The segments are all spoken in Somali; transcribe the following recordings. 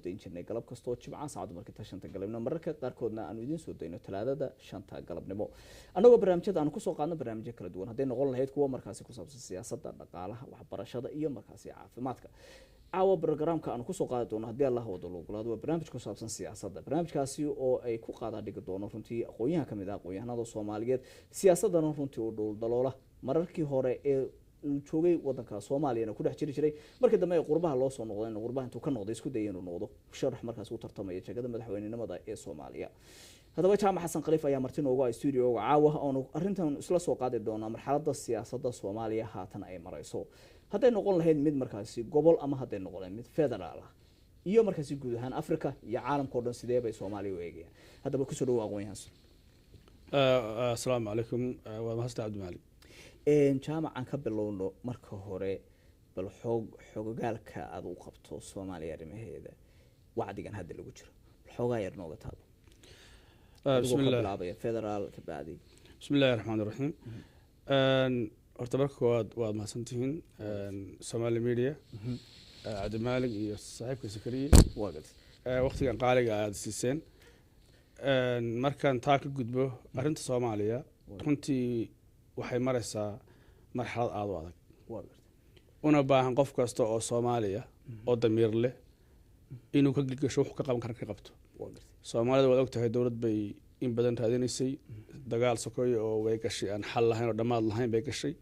injirnay galab kastoo jimca saacad markii tashanta galabnimo mararka qaarkoodna aanu idiin soo dayno talaadada 5 galabnimo anagoo barnaamijyada aan ku soo qaadno barnaamijyo kala duwan haday noqon lahayd kuwa markaasi ku saabsan siyaasadda dhaqaalaha waxbarashada iyo markaasi caafimaadka caawa barnaamijka aan ku soo qaadi doono hadii Allah wado loo barnaamij ku saabsan siyaasadda barnaamijkaasi oo ay ku qaada dhigi doono runtii aqoonyahan kamid ah aqoonyahanada Soomaaliyeed siyaasadana runtii oo dhowl daloola mararkii hore ee joogay wadanka Soomaaliya ku dhex jiray markii dambe qurbaha loo soo noqday qurbaha intuu ka noqday isku dayay inuu noqdo sharax markaas uu tartamay jagada madaxweynenimada ee Soomaaliya hadaba Jaamac Xasan Khaliif ayaa martin ugu studio caawa oo arintan isla soo qaadi doona marxaladda siyaasadda Soomaaliya haatan ay marayso haday noqon lahayd mid markaasi gobol ama haday noqon lahayd mid federaal ah iyo markaasi guud ahaan Afrika iyo caalamka oo dhan sidee bay Soomaaliya u eegayaan hadaba ku soo dhawaad aqoonyahan assalaamu alaykum wa mahasta Abdul Malik jaamac aan ka bilowno marka hore bal xogogaalka aad u qabto Soomaaliya arimaheeda wacdigan hadda lagu jiro xogaa yar nooga taabo bismillaah federal ka baadi bismillaahir rahmaanir rahiim horta marka waad mahadsantihiin Somali Media Abdul Malik iyo saaxiibka Sakariye waqtigan qaaliga aad siiseen markaan taa ka gudbo arinta Soomaaliya runtii waxay maraysaa marxalad aad u adag una baahan qof kasta oo Soomaaliya oo damiir leh inuu ka gilgasho wax ka qaban kara ka qabto Soomaalida wada ogtahay dawlad bay in badan raadinaysay dagaal sokoy oo way gashay aan xal lahayn oo dhamaad lahayn bay gashay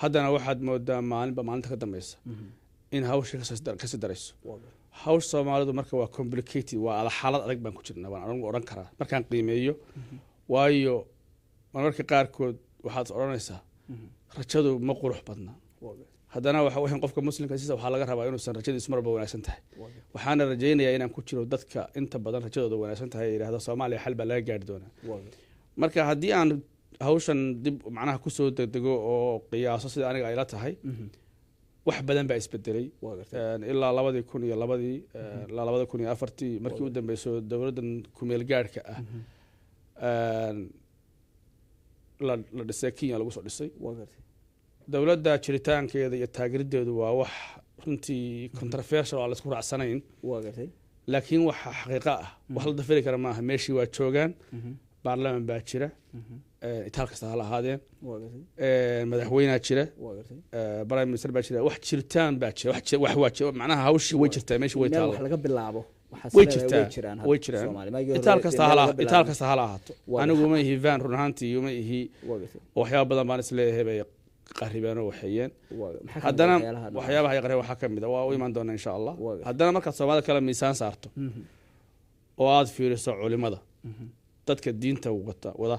haddana waxaad moodaa maalinta ka dambaysa in hawsha ka sii darayso hawsha Soomaalidu marka waa complicated waa xaalad adag baan ku jirnaa waan oran karaa markaan qiimeeyo waayo mararka qaarkood waxaad oranaysaa rajadu ma qurux badna haddana waxa weyn qofka muslimka siisa waxa laga rabaa inuu san rajadiisu marba wanaagsan tahay waxaana rajaynayaa inaan ku jiro dadka inta badan rajadooda wanaagsan tahay yiraahdo Soomaaliya xal baa laga gaari doonaa marka haddii aan hawshan dib macnaha ku soo degdego oo qiyaaso sida aniga ay la tahay wax badan baa isbedelay ilaa 2004 markii u dambeysay dawladdan ku meel gaarka ah la dhisay Kenya lagu soo dhisay dawladda jiritaankeeda iyo taageeradeedu waa wax runtii controversial oo la isku raacsanayn laakiin waxa xaqiiqo ah wax la dafiri kara maaha meeshii waa joogan baarlamaan baa jira itaal kasta hala ahaadeen madaxweynaha jira prime minister baa jira wax jiritaan baa jira wax macnaha hawshii way jirtaa meeshii way taalo wax laga bilaabo way jiraan itaal kasta hala ahaato anigu ma ihi van run ahaantii ma ihi waxyaabo badan baan isleeyahay bay qaribaan oo waxayeen haddana waxyaabaha ay qareen waxa kamid ah waa u iman doona insha Allah haddana marka Soomaalida kala miisaan saarto oo aad fiiriso culimada dadka diinta wada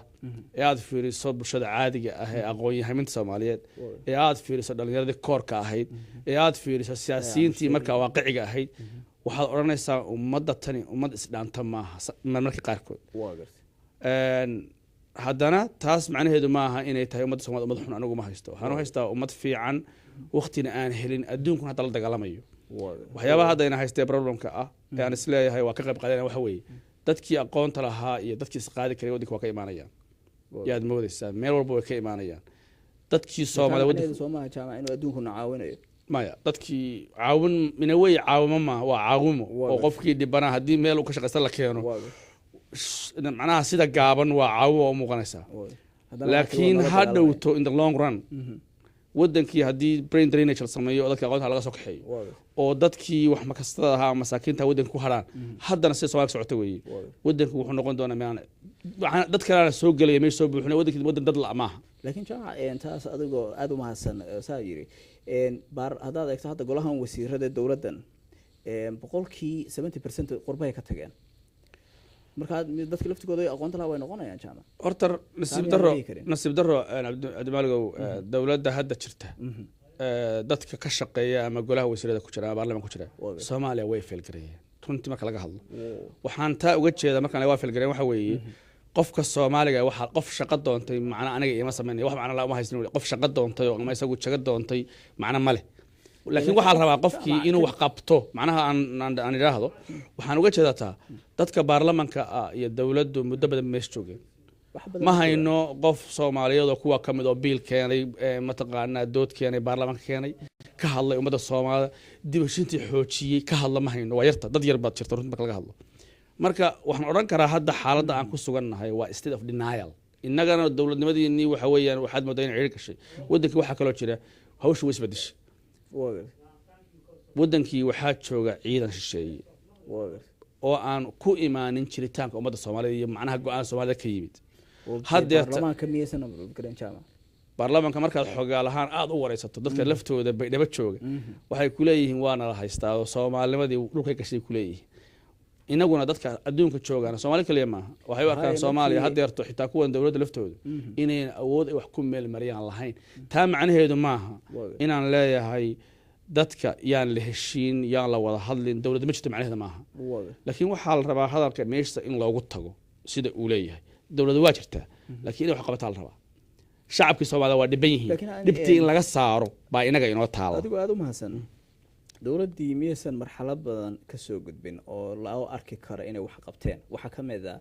ee aad fiiriso bulshada caadiga ah ee aqoon-yahaminta Soomaaliyeed ee aad fiiriso dhalinyarada koorka ahayd ee aad fiiriso siyaasiyiintii marka waaqiciga ahayd waxaad oranaysaa ummadda tani ummad isdhaanta maaha marmarka qaarkood haddana taas macnaheedu maaha inay tahay ummadda Soomaaliyeed ummad xun anigu ma haysto waxaan u haystaa ummad fiican waqtina aan helin adduunkuna hadda la dagaalamayo waxyaabaha hadda ina haystee problemka ah ee aan isleeyahay waa ka qayb qaadanaya waxa weeye dadkii aqoonta lahaa iyo dadkii isqaadi karay waddanka waa ka imaanayaan yaad moodaysaa meel walba way ka imaanayaan dadkii Soomaaliyeed Soomaaliya jaamac inuu adduunku caawinayo maya dadkii caawin mina way caawimo ma waa caawimo oo qofkii dhibana hadii meel uu ka shaqaysan la keeno macnaha sida gaaban waa caawo oo muuqanaysa laakiin hadhowto in the long run wadankii hadii brain drainage la sameeyo dadka aqoonta laga soo kaxeeyo oo dadkii wax ma kastada ahaa masaakiinta wadanka ku haraan haddana si Soomaaliya socota weeye wadanku wuxuu noqon doonaa meelaan dad kale soo galay meesha soo buuxinay wadankii wadan dad la maaha laakiin jaamac taas adigoo aad u mahadsan saa yiri bar hadaad eegto hadda golahan wasiirada dawladdan boqolkii 70% qurbay ka tageen marka dadka laftigooda aqoonta la way noqonayaan jaamac horta nasiib daro Abdul Malik dawladda hadda jirta dadka ka shaqeeya ama golaha wasiirada ku jira baarlamaanka ku jira Soomaaliya way fail gareeyeen runtii marka laga hadlo waxaan taa uga jeedaa markaan ay fail gareeyeen waxa weeye qofka Soomaaliga waxa qof shaqo doontay macna aniga ima sameeyay wax macna la ma haysan qof shaqo doontay oo ama isagu shaqo doontay macna male laakiin waxa la rabaa qofkii inuu wax qabto macnaha aan iraahdo waxaan uga jeedaa dadka baarlamaanka iyo dawladdu muddo badan meesha joogeen ma hayno qof Soomaaliyeed oo kuwa kamid oo biil keenay mataqaanaa dood keenay baarlamaanka keenay ka hadlay ummadda Soomaalida dib u heshiintii xoojiyay ka hadla ma hayno waa yarta dad yar baad jirta runtii marka laga hadlo marka waxaan oran karaa hadda xaaladda aan ku sugannahay waa state of denial innagana dawladnimadeenii waxa weeyaan waxaad moodaa in ciidan gashay wadankii waxa kale oo jira hawshu way isbedeshay wadankii waxaa jooga ciidan shisheeye oo aan ku imaanin jiritaanka ummadda Soomaaliyeed iyo macnaha go'aan Soomaalida ka yimid hadda baarlamaanka markaad xogaal ahaan aad u wareysato dadka laftooda bay dhaba jooga waxay ku leeyihiin waana la haystaa Soomaalinimadii dhulka gashay ku leeyihiin inaguna dadka adduunka joogan Soomaali kaliya ma waxay u arkaan Soomaaliya hadeerto xitaa kuwan dawladda laftooda inay awood ay wax ku meel mariyaan lahayn taa macnaheedu maaha inaan leeyahay dadka yaan la heshiin yaan la wada hadlin dawladda ma jirto macnaheedu maaha laakiin waxa la rabaa hadalka meesha in loogu tago sida uu leeyahay dawladda waa jirtaa laakiin inay wax qabataa la rabaa shacabka Soomaaliya waa dhiban yihiin dhibtii in laga saaro baa inaga inoo taalo adigu aad u mahadsan dawladdii miyaysan marxalad badan ka soo gudbin oo la arki karo inay wax qabteen waxa ka mid ah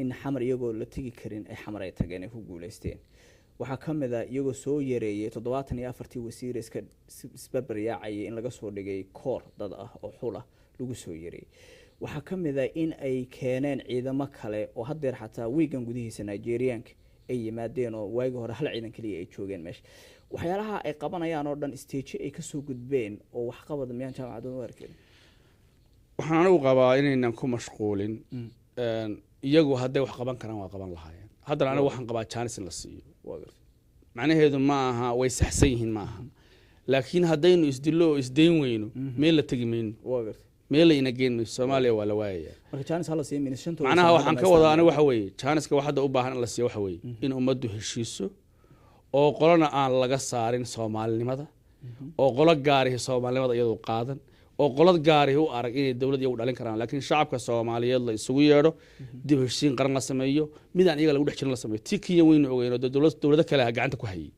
in xamar iyagoo la tagi karin ay xamar ay tageen ay ku guuleysteen waxa ka mid ah iyagoo soo yareeyay 74 wasiir iska isbarbaryaacay in laga soo dhigay koor dad ah oo xul ah lagu soo yareeyay waxa ka mid ah in ay keeneen ciidamo kale oo hadeer xataa weegan gudihiisa Nigerianka ay yimaadeen oo waagi hore hal ciidan kaliya ay joogeen meesha waxyaalaha ay qabanayaan oo dhan stage ay ka soo gudbeen oo wax qabad miyaan jaamacadda u arkeen waxaan anigu qabaa inaynan ku mashquulin iyagu hadday wax qaban karaan waa qaban lahaayeen haddana anigu waxaan qabaa chance in la siiyo macnaheedu ma aha way saxsan yihiin ma aha laakiin haddaynu isdillo oo isdayn weyno meel la tegi mayno meel la ina geyn mayso Soomaaliya waa la waayaya marka chance hala siiyo minishantooda macnaha waxaan ka wadaa anigu waxa weeye chance-ka waxa hadda u baahan in la siiyo waxa weeye in ummaddu heshiiso oo qolana aan laga saarin Soomaalinimada oo qolo gaar ah Soomaalinimada iyadoo qaadan oo qolad gaar ah u arag inay dawladda iyagu dhalin karaan laakiin shacabka Soomaaliyeed la isugu yeedho dib u heshiin qaran la sameeyo mid aan iyaga lagu dhex jirin la sameeyo tikiya weyn ogeeyno dawladda kale gacanta ku hayay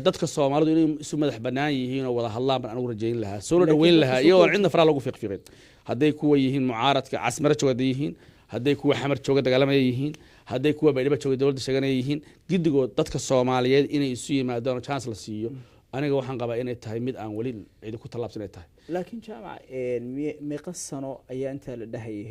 dadka Soomaalidu inay isu madax banaan yihiin oo wada hadlaan baan anigu rajayn lahaa soo dhaweyn lahaa iyo cidna fara lagu fiiqfiiqin hadday kuwa yihiin mucaaradka casmar jooga yihiin hadday kuwa xamar jooga dagaalamay yihiin hadday kuwa baydhaba jooga dawladda sheeganay yihiin gidigood dadka Soomaaliyeed inay isu yimaadaan chance la siiyo aniga waxaan qabaa inay tahay mid aan wali cid ku talaabsan ay tahay laakiin jaamac meeqa sano ayaa inta la dhahayay